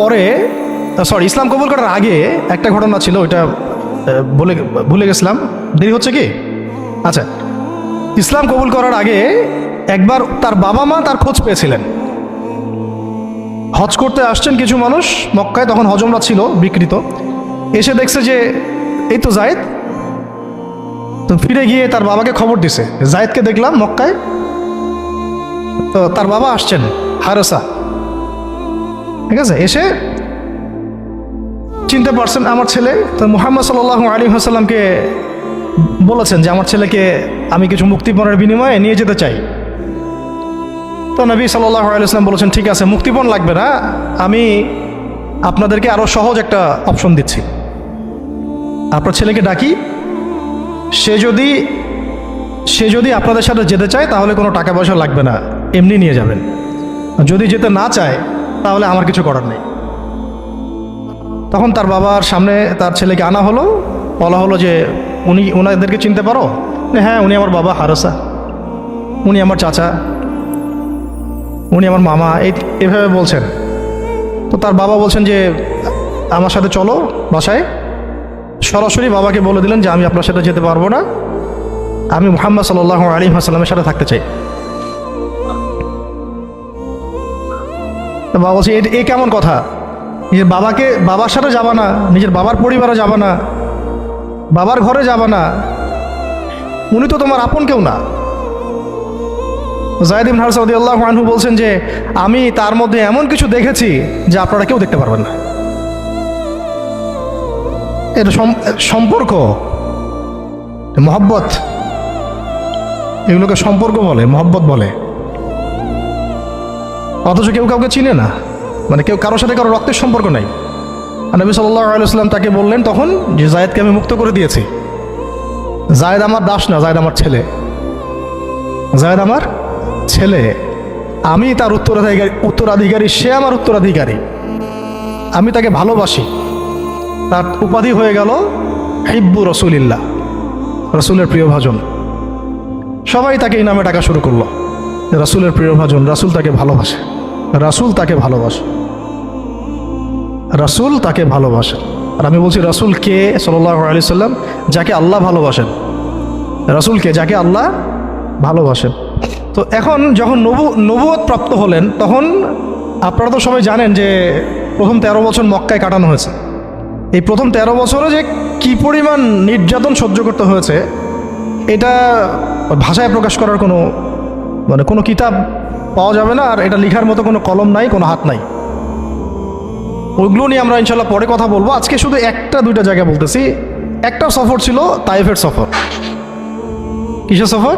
পরে, ইসলাম কবুল করার আগে একটা ঘটনা ছিল, ওইটা ভুলে গেছিলাম, দেরি হচ্ছে কি? আচ্ছা, ইসলাম কবুল করার আগে একবার তার বাবা মা তার খোঁজ পেয়েছিলেন। হজ করতে আসছেন কিছু মানুষ মক্কায়, তখন হজমরা ছিল বিকৃত, এসে দেখছে যে এই তো জায়েদ। তো ফিরে গিয়ে তার বাবাকে খবর দিছে, জায়েদকে দেখলাম মক্কায়। তো তার বাবা আসছেন, হারেসা, ঠিক আছে, এসে চিনতে পারছেন আমার ছেলে। তো মুহাম্মদ সাল্লাল্লাহু আলাইহি ওয়াসাল্লামকে বলেছেন যে আমার ছেলেকে আমি কিছু মুক্তিপণের বিনিময়ে নিয়ে যেতে চাই। তো নবী সাল্লাল্লাহু আলাইহি ওয়াসাল্লাম বলেছেন, ঠিক আছে, মুক্তিপণ লাগবে না, আমি আপনাদেরকে আরও সহজ একটা অপশন দিচ্ছি। আপনার ছেলেকে ডাকি, সে যদি আপনাদের সাথে যেতে চায় তাহলে কোনো টাকা পয়সা লাগবে না, এমনি নিয়ে যাবেন। যদি যেতে না চায় তাহলে আমার কিছু করার নেই। তখন তার বাবার সামনে তার ছেলেকে আনা হলো, বলা হলো যে ওনাদেরকে চিনতে পারো? হ্যাঁ, উনি আমার বাবা হারেসা, উনি আমার চাচা, উনি আমার মামা, এভাবে বলছেন। তো তার বাবা বলছেন যে আমার সাথে চলো বাসায়। সরাসরি বাবাকে বলে দিলেন যে আমি আপনার সাথে যেতে পারবো না, আমি মুহাম্মদ সাল্লাল্লাহু আলাইহি ওয়াসাল্লামের সাথে থাকতে চাই। তো বাবা বলছে, এ কেমন কথা? নিজের বাবার সাথে যাবা না, নিজের বাবার পরিবারে যাবা না, বাবার ঘরে যাবা না, উনি তো তোমার আপন কেউ না। যায়েদ ইবনে হারেসা রাদিয়াল্লাহু আনহু বলছেন যে আমি তার মধ্যে এমন কিছু দেখেছি যে আপনারা কেউ দেখতে পারবেন না। এটা সম্পর্ক, মহব্বত, এগুলোকে সম্পর্ক বলে, মহব্বত বলে। অথচ কেউ কাউকে চিনে না, মানে কেউ কারোর সাথে কারো রক্তের সম্পর্ক নাই। আর নবী সাল্লাল্লাহু আলাইহি ওয়াসাল্লাম তাকে বললেন তখন যে জায়েদকে আমি মুক্ত করে দিয়েছি। জায়েদ আমার দাস না, জায়েদ আমার ছেলে, জায়েদ আমার ছেলে, আমি তার উত্তরাধিকারী, সে আমার উত্তরাধিকারী, আমি তাকে ভালোবাসি। তার উপাধি হয়ে গেল হিব্বু রসুলিল্লাহ, রসুলের প্রিয় ভাজন। সবাই তাকে এই নামে ডাকা শুরু করলো, রাসূলের প্রিয় ভাজন, রাসূল তাকে ভালোবাসে, রাসূল তাকে ভালোবাসে, রাসূল তাকে ভালোবাসে। আর আমি বলছি রাসূল কে? সাল্লাল্লাহু আলাইহি সাল্লাম, যাকে আল্লাহ ভালোবাসেন। রাসূল কে? যাকে আল্লাহ ভালোবাসেন। তো এখন যখন নবুয়ত প্রাপ্ত হলেন, তখন আপনারা তো সবাই জানেন যে প্রথম 13 বছর মক্কায় কাটানো হয়েছে। এই প্রথম 13 বছরে যে কি পরিমাণ নির্যাতন সহ্য করতে হয়েছে, এটা ভাষায় প্রকাশ করার কোনো কিতাব পাওয়া যাবে না। আর এটা লেখার মতো কোনো কলম নাই, কোনো হাত নাই। ওইগুলো নিয়ে আমরা ইনশাল্লাহ পরে কথা বলবো। আজকে শুধু একটা দুইটা জায়গা বলতেছি। একটা সফর ছিল তায়েফের সফর। কিসের সফর?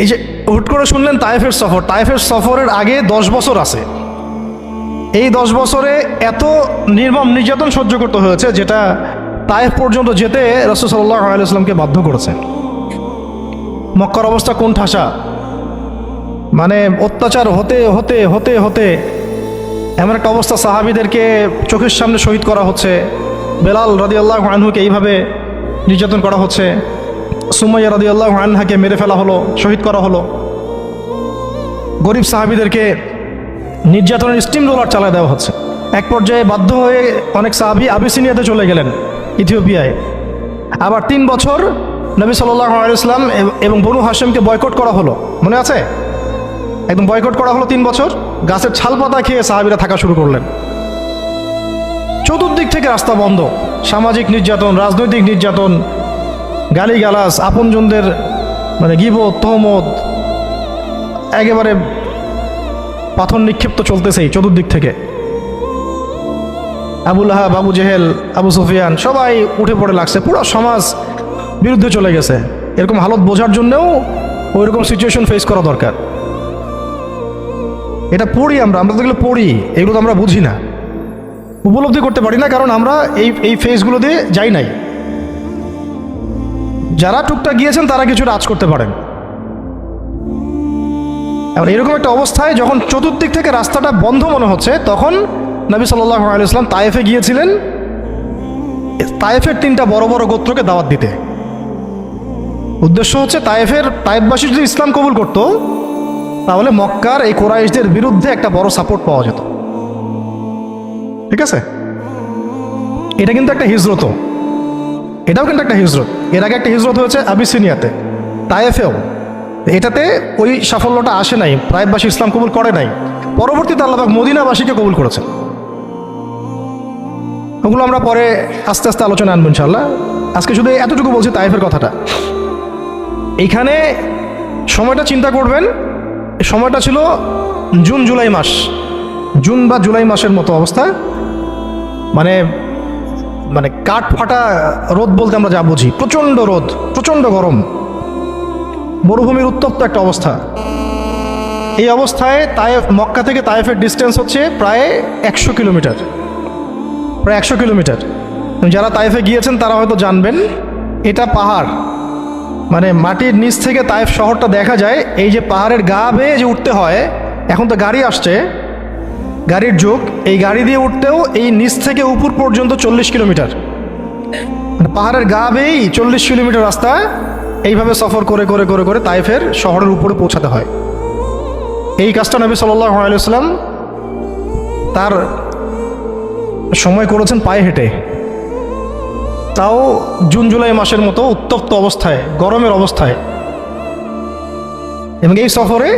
এই যে হুট করে শুনলেন তায়েফের সফর, তায়েফের সফরের আগে 10 বছর আছে। এই 10 বছরে এত নির্মম নির্যাতন সহ্য করতে হয়েছে, যেটা তায়েফ পর্যন্ত যেতে রাসূল সাল্লাল্লাহু আলাইহি ওয়াসাল্লামকে বাধ্য করেছে। মক্কার অবস্থা কোন ঠাসা, মানে অত্যাচার হতে হতে হতে হতে এমন একটা অবস্থা, সাহাবীদেরকে চোখের সামনে শহীদ করা হচ্ছে। বেলাল রাদিয়াল্লাহু আনহুকে এইভাবে নির্যাতন করা হচ্ছে, সুমাইয়া রাদিয়াল্লাহু আনহাকে মেরে ফেলা হলো, শহীদ করা হলো। গরিব সাহাবীদেরকে নির্যাতনের স্টিম রোলার চালায় দেওয়া হচ্ছে। এক পর্যায়ে বাধ্য হয়ে অনেক সাহাবী আবিসিনিয়াতে চলে গেলেন, ইথিওপিয়ায়। আবার 3 বছর নবী সাল্লাল্লাহু আলাইহি ওয়াসাল্লাম এবং বনু হাশিমকে বয়কট করা হলো, মনে আছে? একদম বয়কট করা হলো 3 বছর। গাছের ছাল পাতা খেয়ে সাহাবীরা থাকা শুরু করলেন। চতুর্দিক থেকে রাস্তা বন্ধ, সামাজিক নির্যাতন, রাজনৈতিক নির্যাতন, গালিগালাজ, আপনজনদের মানে গীবত, তহমত, একেবারে পাথর নিক্ষিপ্ত চলতেছেই চতুর্দিক থেকে। আবু লাহাব, আবু জেহেল, আবু সুফিয়ান সবাই উঠে পড়ে লাগছে, পুরো সমাজ বিরুদ্ধে চলে গেছে। এরকম হালত বোঝার জন্যও ওইরকম সিচুয়েশন ফেস করা দরকার। এটা পড়ি আমরা তো এগুলো পড়ি, এগুলো তো আমরা বুঝি না, উপলব্ধি করতে পারি না, কারণ আমরা এই ফেজগুলো দিয়ে যাই নাই। যারা টুকটাক গিয়েছেন তারা কিছুটা আঁচ করতে পারেন। এবার এরকম একটা অবস্থায় যখন চতুর্দিক থেকে রাস্তাটা বন্ধ মনে হচ্ছে, তখন নবী সাল্লাল্লাহু আলাইহি ওয়াসাল্লাম তায়েফে গিয়েছিলেন, তায়েফের 3টা বড় বড় গোত্রকে দাওয়াত দিতে। উদ্দেশ্য হচ্ছে তায়েফবাসী যদি ইসলাম কবুল করত, তাহলে মক্কার এই কুরাইশদের বিরুদ্ধে একটা বড় সাপোর্ট পাওয়া যেত। ঠিক আছে, এটা কিন্তু একটা হিজরতও, এটাও কিন্তু একটা হিজরত। এর আগে একটা হিজরত হয়েছে আবিসিনিয়াতে, তায়েফেও। এটাতে ওই সাফল্যটা আসে নাই, তায়েফবাসী ইসলাম কবুল করে নাই। পরবর্তীতে আল্লাহ পাক মদিনাবাসীকে কবুল করেছেন। ওগুলো আমরা পরে আস্তে আস্তে আলোচনা আনবো ইনশাল্লাহ। আজকে শুধু এতটুকু বলছি তায়েফের কথাটা। এইখানে সময়টা চিন্তা করবেন, সময়টা ছিল জুন জুলাই মাস, জুন বা জুলাই মাসের মতো অবস্থা। মানে মানে কাঠ ফাটা রোদ বলতে আমরা যা বুঝি, প্রচণ্ড রোদ, প্রচণ্ড গরম, মরুভূমির উত্তপ্ত একটা অবস্থা। এই অবস্থায় তায়েফ, মক্কা থেকে তায়েফের ডিস্টেন্স হচ্ছে প্রায় 100 কিলোমিটার, প্রায় 100 কিলোমিটার। যারা তায়েফে গিয়েছেন তারা হয়তো জানবেন, এটা পাহাড়, মানে মাটির নিচ থেকে তায়েফ শহরটা দেখা যায়। এই যে পাহাড়ের গা বেয়ে যে উঠতে হয়, এখন তো গাড়ি আসছে, গাড়ির যুগ, এই গাড়ি দিয়ে উঠতেও এই নিচ থেকে উপর পর্যন্ত 40 কিলোমিটার, মানে পাহাড়ের গা বেয়েই 40 কিলোমিটার রাস্তা এইভাবে সফর করে করে করে করে তায়েফের শহরের উপরে পৌঁছাতে হয়। এই কাজটা নবী সাল্লাল্লাহু আলাইহি ওয়াসাল্লাম তার সময় করেছেন পায়ে হেঁটে, তাও জুন জুলাই মাসের মতো উত্তপ্ত অবস্থায়, গরমের অবস্থায়। এবং এই সফরে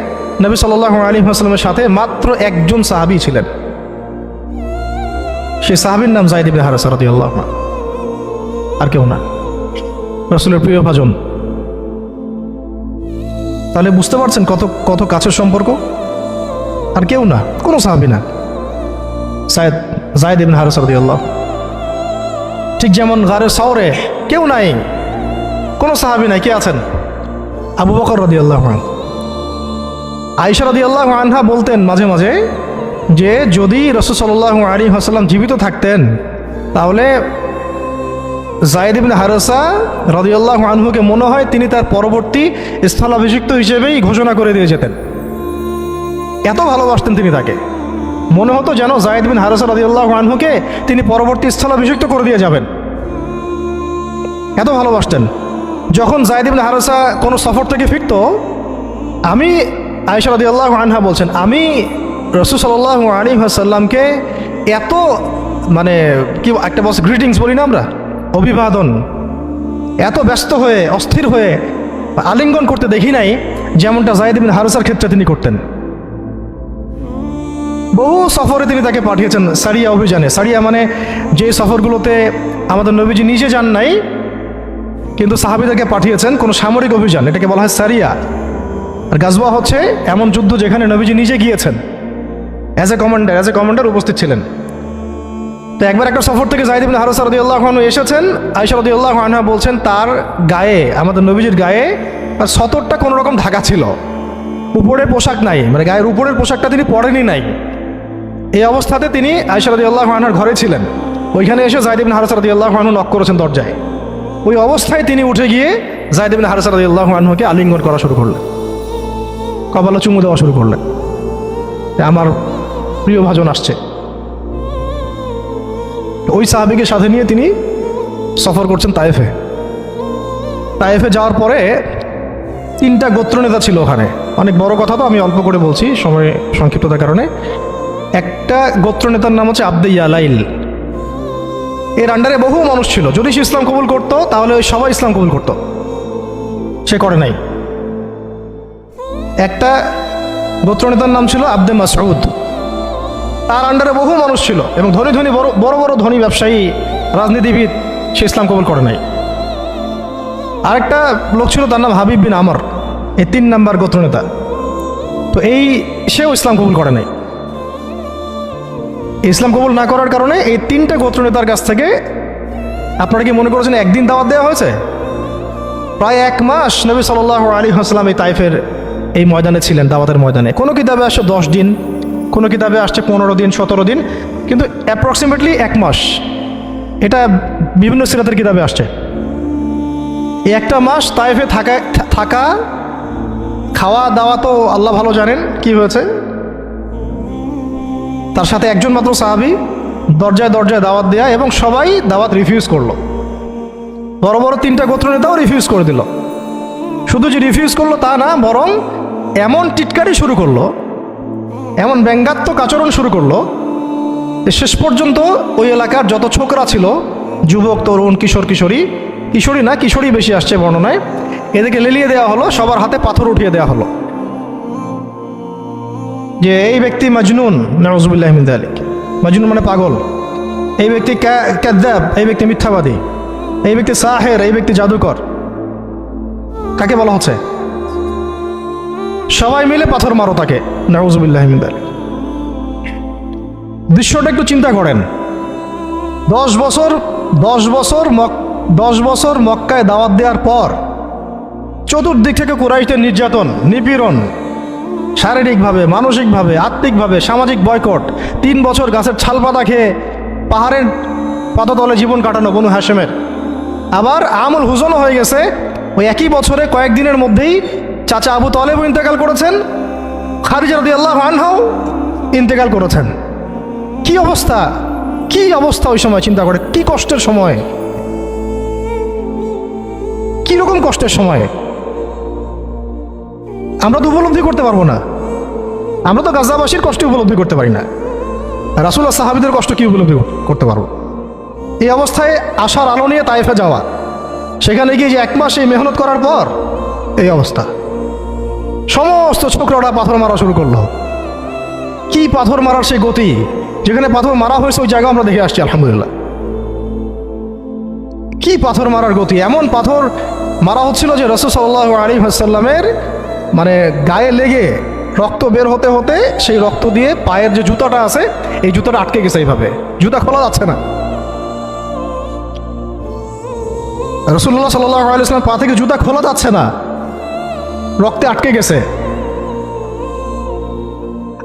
নবী সাল্লাল্লাহু আলাইহি ওয়াসাল্লামের সাথে মাত্র একজন সাহাবী ছিলেন, সেই সাহাবীর নাম যায়েদ ইবনে হারেসা রাদিয়াল্লাহু আনহু, আর কেউ না, রাসূলের প্রিয় ভাজন। তাহলে বুঝতে পারছেন কত কত কাছের সম্পর্ক। আর কেউ না, কোনো সাহাবী না, যায়েদ ইবনে হারেসা রাদিয়াল্লাহু। ঠিক যেমন গারে সাওরে কেউ নাই, কোনো সাহাবী নাই, কে আছেন? আবু বকর রাদিয়াল্লাহু আনহু। আয়েশা রাদিয়াল্লাহু আনহা বলতেন মাঝে মাঝে যে যদি রাসূল সাল্লাল্লাহু আলাইহি ওয়াসাল্লাম জীবিত থাকতেন তাহলে যায়েদ ইবনে হারেসা রাদিয়াল্লাহু আনহুকে মনে হয় তিনি তার পরবর্তী স্থলাভিষিক্ত হিসেবেই ঘোষণা করে দিয়ে যেতেন। এত ভালোবাসতেন তিনি তাকে, মনে হতো যেন যায়েদ বিন হারেসা রাদিয়াল্লাহু আনহুকে তিনি পরবর্তী স্থলাভিষিক্ত করে দিয়ে যাবেন, এত ভালোবাসতেন। যখন যায়েদ ইবনে হারেসা কোনো সফর থেকে ফিরত, আমি, আয়েশা রাদিয়াল্লাহু আনহা বলছেন, আমি রাসূল সাল্লাল্লাহু আলাইহি ওয়াসাল্লামকে এত, মানে কি একটা বলছে গ্রিটিংস বলি না আমরা, অভিবাদন, এত ব্যস্ত হয়ে অস্থির হয়ে আলিঙ্গন করতে দেখি নাই যেমনটা যায়েদ ইবনে হারেসার ক্ষেত্রে তিনি করতেন। বহু সফরে তিনি তাকে পাঠিয়েছেন, সারিয়া অভিযানে। সারিয়া মানে যে সফরগুলোতে আমাদের নবীজি নিজে যান নাই, কিন্তু সাহাবীদেরকে পাঠিয়েছেন কোনো সামরিক অভিযান, এটাকে বলা হয় সারিয়া। আর গাজওয়া হচ্ছে এমন যুদ্ধ যেখানে নবীজি নিজে গিয়েছেন, অ্যাজ এ কমান্ডার উপস্থিত ছিলেন। তো একবার একটা সফর থেকে যায়েদ ইবনে হারেসা রাদিয়াল্লাহু আনহু এসেছেন। আয়েশা রাদিয়াল্লাহু আনহা বলছেন তার গায়ে, আমাদের নবীজির গায়ে তার সতরটা কোনো রকম ঢাকা ছিল, উপরে পোশাক নাই, মানে গায়ের উপরের পোশাকটা তিনি পরেনি নাই। এই অবস্থাতে তিনি আয়েশা রাদিয়াল্লাহু আনহার ঘরে ছিলেন। ওইখানে এসে যায়েদ ইবনে হারেসা রাদিয়াল্লাহু আনহু নক করেছেন দরজায়। ওই অবস্থায় তিনি উঠে গিয়ে যায়েদ ইবনে হারেসা রাদিয়াল্লাহু আনহুকে আলিঙ্গন করা শুরু করলেন, কপালে চুমু দেওয়া শুরু করলেন, আমার প্রিয় ভাজন আসছে। ওই সাহাবীকে সাথে নিয়ে তিনি সফর করছেন তায়েফে। তায়েফে যাওয়ার পরে 3টা গোত্রনেতা ছিল ওখানে, অনেক বড় কথা তো আমি অল্প করে বলছি সময় সংক্ষিপ্ততার কারণে। একটা গোত্রনেতার নাম হচ্ছে আব্দে ইয়ালাইল। এর আন্ডারে বহু মানুষ ছিল, যদি সে ইসলাম কবুল করতো তাহলে ওই সবাই ইসলাম কবুল করতো, সে করে নাই। একটা গোত্রনেতার নাম ছিল আব্দে মাসউদ, তার আন্ডারে বহু মানুষ ছিল এবং ধনী ধনী বড় বড় ধনী ব্যবসায়ী, রাজনীতিবিদ, সে ইসলাম কবুল করে নাই। আরেকটা লোক ছিল, তার নাম হাবিব বিন আমর, এই 3 নাম্বার গোত্রনেতা। তো সেও ইসলাম কবুল করে নাই। ইসলাম কবুল না করার কারণে এই 3টে গোত্রনেতার কাছ থেকে, আপনারা কি মনে করেছেন একদিন দাওয়াত দেওয়া হয়েছে? প্রায় 1 মাস নবী সাল্লাল্লাহু আলাইহি ওয়াসাল্লাম এই তায়েফের এই ময়দানে ছিলেন, দাওয়াতের ময়দানে। কোনো কিতাবে আসছে 10 দিন, কোনো কিতাবে আসছে 15 দিন, 17 দিন, কিন্তু অ্যাপ্রক্সিমেটলি 1 মাস, এটা বিভিন্ন সিরাতের কিতাবে আসছে। এই 1টা মাস তায়েফে থাকা, খাওয়া দাওয়া তো আল্লাহ ভালো জানেন কি হয়েছে। তার সাথে একজন মাত্র সাহাবী, দরজায় দরজায় দাওয়াত দেয়া, এবং সবাই দাওয়াত রিফিউজ করলো। বড় বড় 3টা গোত্রনেতাও রিফিউজ করে দিল। শুধু যে রিফিউজ করলো তা না, বরং এমন টিটকারি শুরু করলো, এমন ব্যঙ্গাত্মক আচরণ শুরু করলো শেষ পর্যন্ত ওই এলাকার যত ছোকরা ছিল, যুবক, তরুণ, কিশোর, কিশোরী, কিশোরী না কিশোরী বেশি আসছে বর্ণনায়, এদেরকে লেলিয়ে দেওয়া হলো, সবার হাতে পাথর উঠিয়ে দেওয়া হলো যে এই ব্যক্তি মাজনুন, নাউযুবিল্লাহি মিন যালিক। মাজনুন মানে পাগল, এই ব্যক্তি কাযযাব, এই ব্যক্তি মিথ্যাবাদী, এই ব্যক্তি সাহের, এই ব্যক্তি জাদুকর। কাকে বলা হচ্ছে? সবাই মিলে পাথর মারো তাকে, নাউযুবিল্লাহি মিন যালিক। দৃশ্যটা একটু চিন্তা করেন। 10 বছর মক্কায় দাওয়াত দেওয়ার পর চতুর্দিক থেকে কুরাইশদের নির্যাতন, নিপীড়ন, শারীরিকভাবে, মানসিকভাবে, আত্মিকভাবে, সামাজিক বয়কট, 3 বছর গাছের ছাল পাতা খেয়ে পাহাড়ের পাদতলে জীবন কাটানো বনু হাশেমের। আবার আমুল হুজনও হয়ে গেছে, ওই একই বছরে কয়েকদিনের মধ্যেই চাচা আবু তালেবও ইন্তেকাল করেছেন, খাদিজা রাদিয়াল্লাহু আনহাও ইন্তেকাল করেছেন। কি অবস্থা, কি অবস্থা ওই সময় চিন্তা করে, কি কষ্টের সময়, কি রকম কষ্টের সময়। আমরা তো উপলব্ধি করতে পারবো না। আমরা তো গাজাবাসীর কষ্ট উপলব্ধি করতে পারি না, রাসূল আর সাহাবীদের কষ্ট কি উপলব্ধি করতে পারবো? এই অবস্থায় আশার আলো নিয়ে তায়েফে যাওয়া, সেখানে গিয়ে যে 1 মাস এই মেহনত করার পর এই অবস্থা, সমস্ত ছোকরারা পাথর মারা শুরু করলো। কি পাথর মারার সেই গতি, যেখানে পাথর মারা হয়েছে ওই জায়গা আমরা দেখে আসছি আলহামদুলিল্লাহ। কি পাথর মারার গতি, এমন পাথর মারা হচ্ছিল যে রাসূল সাল্লাল্লাহু আলাইহি ওয়াসাল্লামের মানে গায়ে লেগে রক্ত বের হতে হতে সেই রক্ত দিয়ে পায়ের যে জুতাটা আছে এই জুতাটা আটকে গেছে, এইভাবে জুতা খোলা যাচ্ছে না। রাসূলুল্লাহ সাল্লাল্লাহু আলাইহি ওয়াসাল্লাম পা থেকে জুতা খোলা যাচ্ছে না, রক্তে আটকে গেছে।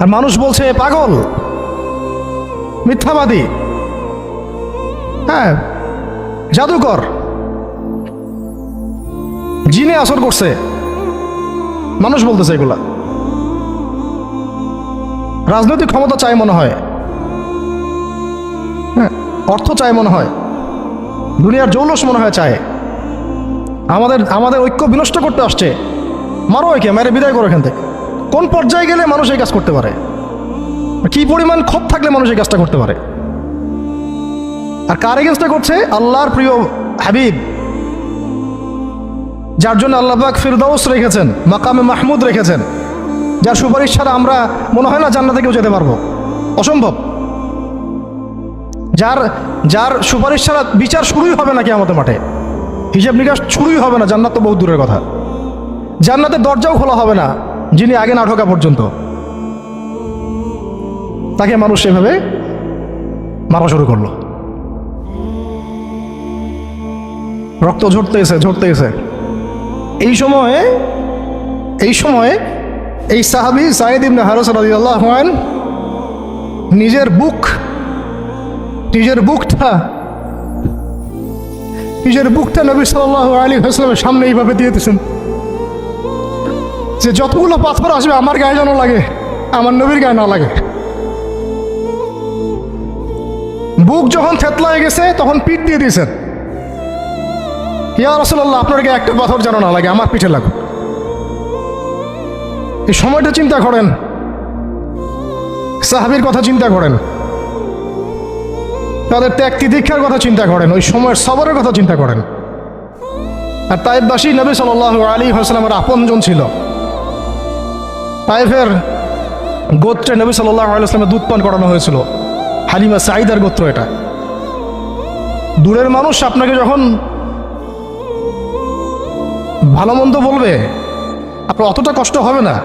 আর মানুষ বলছে পাগল, মিথ্যাবাদী, হ্যাঁ জাদুকর, জিনে আসর করছে, মানুষ বলতেছে এগুলা। রাজনৈতিক ক্ষমতা চাই মনে হয়, হ্যাঁ অর্থ চাই মনে হয়, দুনিয়ার জৌলস মনে হয় চায়, আমাদের ঐক্য বিনষ্ট করতে আসছে। মারো একে, মেরে বিদায় করো এখান থেকে। কোন পর্যায়ে গেলে মানুষ এই কাজ করতে পারে, কি পরিমাণ ক্ষোভ থাকলে মানুষ এই কাজটা করতে পারে? আর কার এগেন্স্টে করছে? আল্লাহর প্রিয় হাবিব, যার জন্য আল্লাহ পাক ফিরদাউস রেখেছেন, মাকামে মাহমুদ রেখেছেন, যার সুপারিশ ছাড়া আমরা মনে হয় না জান্নাতে কেউ যেতে পারবো, অসম্ভব। যার সুপারিশ ছাড়া বিচার শুরুই হবে না কিয়ামতের মাঠে, হিসাব নিকাশ শুরুই হবে না, জান্নাত তো বহু দূরের কথা, জান্নাতের দরজাও খোলা হবে না যিনি আগে না ঢোকা পর্যন্ত। তাকে মানুষ সেভাবে মারা শুরু করলো, রক্ত ঝরতেছে। এই সময়ে এই সাহাবী যায়েদ ইবনে হারেসা রাদিয়াল্লাহু আনহু নিজের বুকটা নবী সাল্লাল্লাহু আলাইহি ওয়াসাল্লামের সামনে এইভাবে দিয়ে দিয়েছেন যে যতগুলো পাথর আসবে আমার গায়ে যেন লাগে, আমার নবীর গায়ে না লাগে। বুক যখন থেতলায় গেছে তখন পিঠ দিয়ে দিয়েছেন, ইয়া রাসূলুল্লাহ আপনার গায়ে একটা পাথর যেন না লাগে, আমার পিঠে লাগুক। এই সময়টা চিন্তা করেন, সাহাবীর কথা চিন্তা করেন, তাদের ত্যাগ তিতিক্ষার কথা চিন্তা করেন, ওই সময়ের সবরের কথা চিন্তা করেন। আর তায়েফবাসী নবী সাল্লাল্লাহু আলাইহি ওয়াসাল্লামের আপনজন ছিল। তায়েফের গোত্রে নবী সাল্লাল্লাহু আলাইহি ওয়াসাল্লামের দুধ পান করানো হয়েছিল, হালিমা সাঈদার গোত্র এটা। দূরের মানুষ আপনাকে যখন ভালো মন্দ বলবে আপনার অতটা কষ্ট হবে না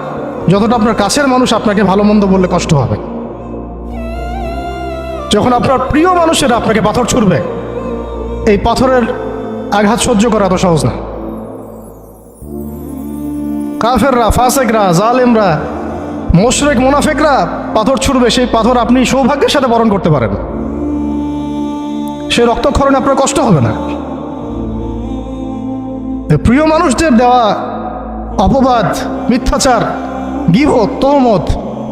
যতটা আপনার কাছের মানুষ আপনাকে ভালো মন্দ বললে কষ্ট হবে। যখন আপনার প্রিয় মানুষেরা আপনাকে পাথর ছুড়বে, এই পাথরের আঘাত সহ্য করা এত সহজ না। কাফেররা, ফাসেকরা, জালেমরা, মুশরিক, মুনাফিকরা পাথর ছুড়বে, সেই পাথর আপনি সৌভাগ্যের সাথে বরণ করতে পারেন, সেই রক্তক্ষরণে আপনার কষ্ট হবে না। প্রিয় মানুষদের দেওয়া অপবাদ, মিথ্যাচার, গীবত, তহমত,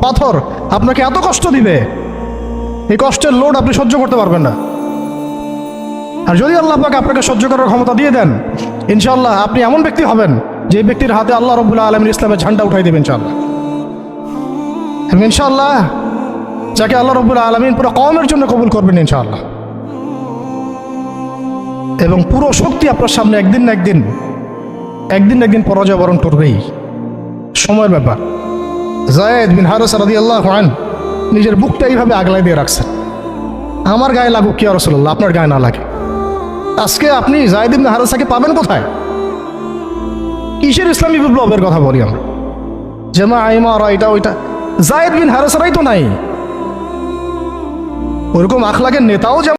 পাথর আপনাকে এত কষ্ট দিবে, এই কষ্টের লোড আপনি সহ্য করতে পারবেন না। আর যদি আল্লাহ পাক আপনাকে সহ্য করার ক্ষমতা দিয়ে দেন, ইনশাআল্লাহ আপনি এমন ব্যক্তি হবেন যে ব্যক্তির হাতে আল্লাহ রাব্বুল আলামিন ইসলামের ঝান্ডা উঠাই দেবেন ইনশাআল্লাহ। ইনশাআল্লাহ যাকে আল্লাহ রাব্বুল আলামিন পুরো কওমের জন্য কবুল করবেন ইনশাআল্লাহ, এবং পুরো শক্তি আপনার সামনে একদিন না একদিন পরাজয় বরণ করবেই, সময়ের ব্যাপার। যায়েদ বিন হারেসা রাদিয়াল্লাহু আনহু নিজের বুকটা এইভাবে আগলায় দিয়ে রাখছেন, আমার গায়ে লাগুক কি ইয়া রাসূলুল্লাহ, আপনার গায়ে না লাগে। আজকে আপনি যায়েদ বিন হারেসাকে পাবেন কোথায়? কিসের ইসলামী বিপ্লবের কথা বলি আমরা? জামা আইমারা এটা ওইটা, যায়েদ বিন হারেসারাই তো নাই। ওরকম আখলাকের নেতাও যেমন